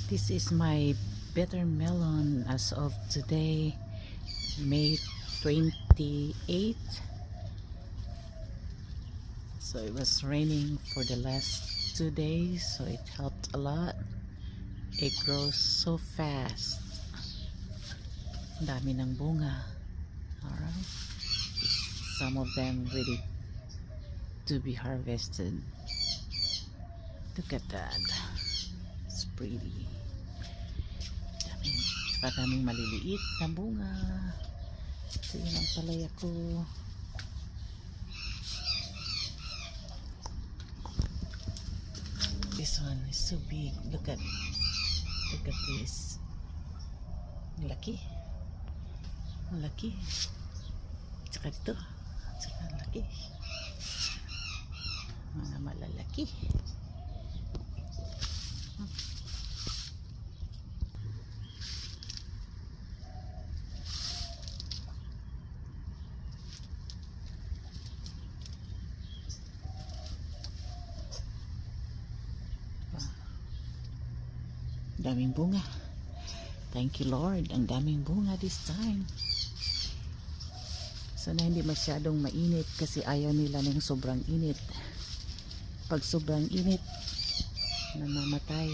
This is my bitter melon as of today, May 28th. So it was raining for the last 2 days, so it helped a lot. It grows so fast. Ang dami ng bunga. Alright. Some of them ready to be harvested. Look at that. It's pretty. Daming maliliit na bunga. Ito yun ang palaya ko. This one is so big. Look at this. Laki. Laki. Tsaka dito. Tsaka laki. Mga malalaki. Daming bunga. Thank you Lord, ang daming bunga this time. Sana hindi masyadong mainit kasi ayaw nila ng sobrang init. Pag sobrang init, namamatay.